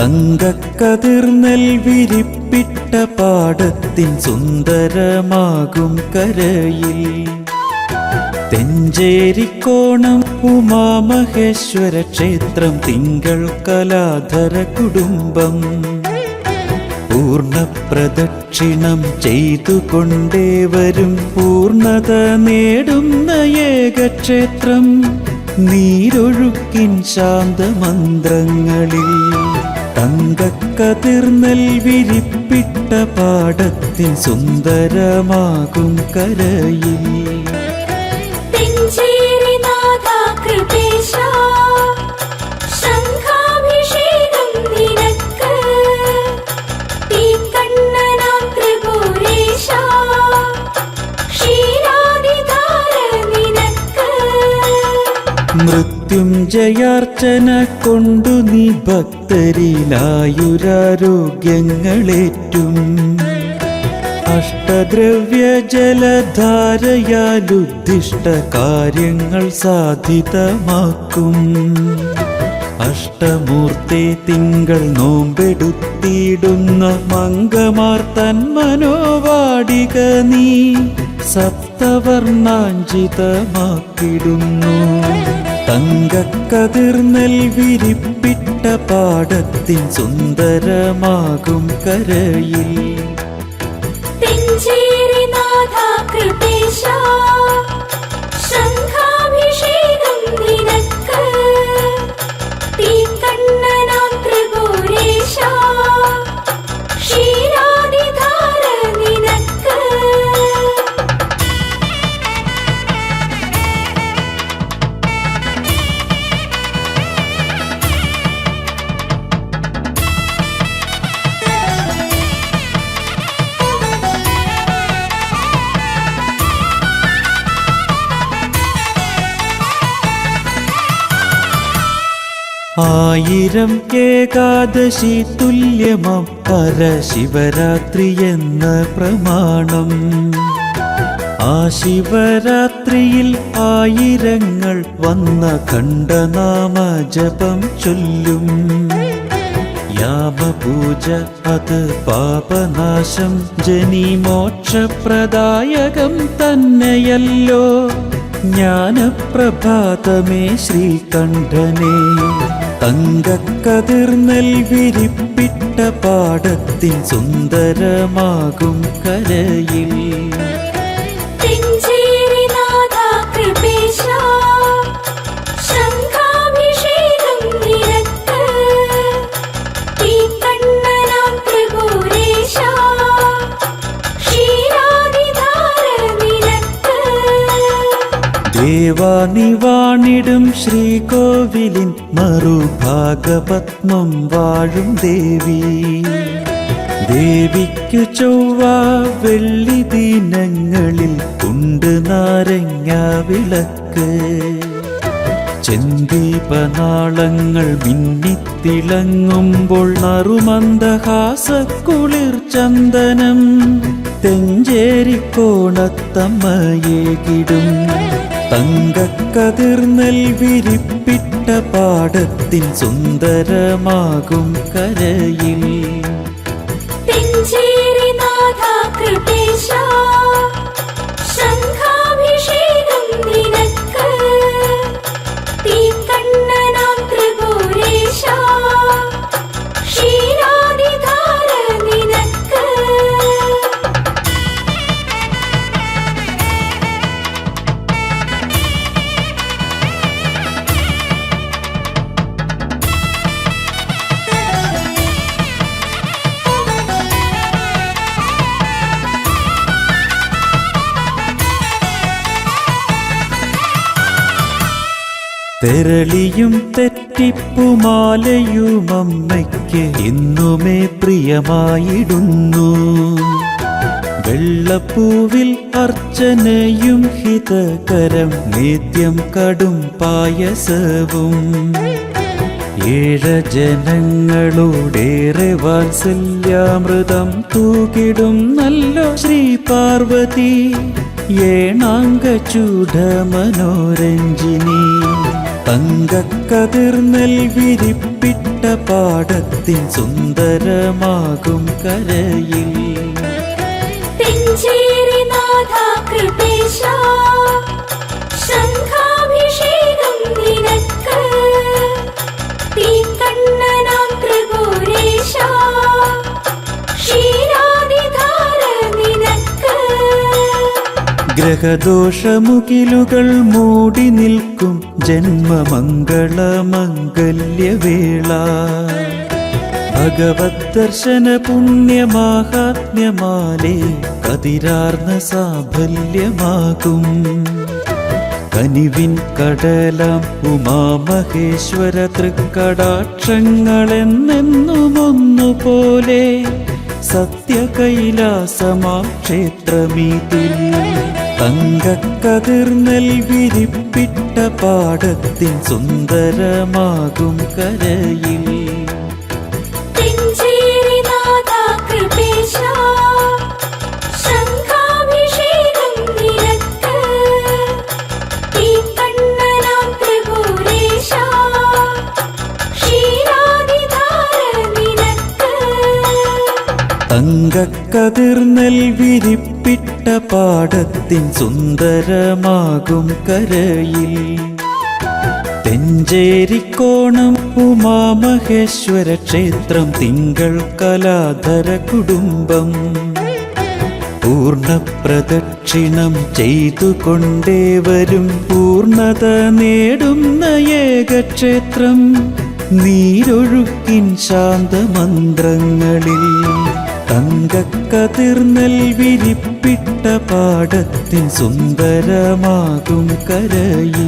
തങ്കക്കതിർ നെൽവിരിപ്പിട്ട പാടത്തിൻ സുന്ദരമാകും കരയിൽ തെഞ്ചേരിക്കോണം ഉമാമഹേശ്വര ക്ഷേത്രം തിങ്കൾ കലാധര കുടുംബം പൂർണ്ണ പ്രദക്ഷിണം ചെയ്തുകൊണ്ടേവരും പൂർണ്ണത നേടുന്ന ഏകക്ഷേത്രം നീരൊഴുക്കിൻ ശാന്തമന്ത്രങ്ങളിൽ തങ്കക്കതിർ നെൽവിരിപ്പിട്ട പാടത്തിൻ സുന്ദരമാകും കരയിൽ മൃത്യുഞ്ജയാർച്ചന കൊണ്ടു നീ ഭക്തരിലായുരാരോഗ്യങ്ങളേറ്റും അഷ്ടദ്രവ്യ ജലധാരയാലുദ്ദിഷ്ട കാര്യങ്ങൾ സാധിതമാക്കും അഷ്ടമൂർത്തി തിങ്കൾ നോമ്പെടുത്തിടുന്ന മംഗമാർ തന്മനോവാടിക നീ സപ്തവർണ്ണാഞ്ചിതമാക്കിടുന്നു തങ്കക്കതിർ നെൽവിരിപ്പിട്ട പാടത്തിൻ സുന്ദരമാകും കരയിൽ ആയിരം ഏകാദശി തുല്യമം പരശിവരാത്രി എന്ന പ്രമാണം ആ ശിവരാത്രിയിൽ ആയിരങ്ങൾ വന്ന ഖണ്ഡനാമ ജപം ചൊല്ലും യാമപൂജ അത് പാപനാശം ജനിമോക്ഷപ്രദായകം തന്നെയല്ലോ ജ്ഞാനപ്രഭാതമേ ശ്രീകണ്ഠനേ തങ്കക്കതിർ നെൽവിരിപ്പിട്ട പാടത്തിൻ സുന്ദരമാകും കരയിൽ ദേവാനിവാണിടും ശ്രീകോവിലിൻ മറുഭാഗപത്മം വാഴും ദേവി ദേവിക്കു ചൊവ്വ വെള്ളി ദിനങ്ങളിൽ ഉണ്ട് നാരങ്ങ വിളക്ക് ചെന്ദീപനാളങ്ങൾ മിന്നിത്തിളങ്ങുമ്പോൾ നറുമന്ദഹാസക്കുളിർ ചന്ദനം തെഞ്ചേരിക്കോണത്തമ്മയേകിടും തങ്കക്കതിർ നെൽവിരിപ്പിട്ട പാടത്തിൻ സുന്ദരമാകും കരയിൽ തെരളിയും തെറ്റിപ്പുമാലയും അമ്മയ്ക്ക് ഇന്നുമേ പ്രിയമായിടുന്നു വെള്ളപ്പൂവിൽ അർച്ചനയും ഹിതകരം നിത്യം കടും പായസവും ജനങ്ങളോടേറെ വാത്സല്യാമൃതം തൂകിടും നല്ലോ ശ്രീ പാർവതി ഏണാംഗ ചൂഢ മനോരഞ്ജിനി തങ്കക്കതിർ നെൽവിരിപ്പിട്ട പാടത്തിൻ സുന്ദരമാകും കരയിൽ ശംഖാഭിഷേകം നിനക്ക് തീക്കണ്ണനാം ത്രിപുരേശ ക്ഷീരാദിധാര നിനക്ക് ഗ്രഹദോഷമുകിലുകൾ മൂടി നിൽക്കും ജന്മമംഗളമംഗല്യവേള ഭഗവത് ദർശന പുണ്യമാഹാത്മ്യമാലേ കതിരാർന്ന സാഫല്യമാകും കനിവിൻ കടലാം ഉമാമഹേശ്വര തൃക്കടാക്ഷങ്ങളെന്നെന്നും ഒന്നുപോലെ സത്യകൈലാസമാം ക്ഷേത്രമീതിൽ തങ്കക്കതിർ നെൽവിരിപ്പിട്ട പാടത്തിൻ സുന്ദരമാകും കരയിൽ ശംഖാഭിഷേകം നിനക്ക് തീക്കണ്ണനാം ത്രിപുരേശ ക്ഷീരാദിധാര നിനക്ക് തങ്കക്കതിർ നെൽവിരിപ്പിട്ട പാടത്തിൻ സുന്ദരമാകും കരയിൽ തെഞ്ചേരിക്കോണം ഉമാമഹേശ്വര ക്ഷേത്രം തിങ്കൾ കലാധര കുടുംബം പൂർണ്ണ പ്രദക്ഷിണം ചെയ്തുകൊണ്ടേവരും പൂർണ്ണത നേടുന്ന ഏകക്ഷേത്രം നീരൊഴുക്കിൻ ശാന്തമന്ത്രങ്ങളിൽ തങ്കക്കതിർ നെൽവിരിപ്പിട്ട പാടത്തിൻ സുന്ദരമാകും കരയിൽ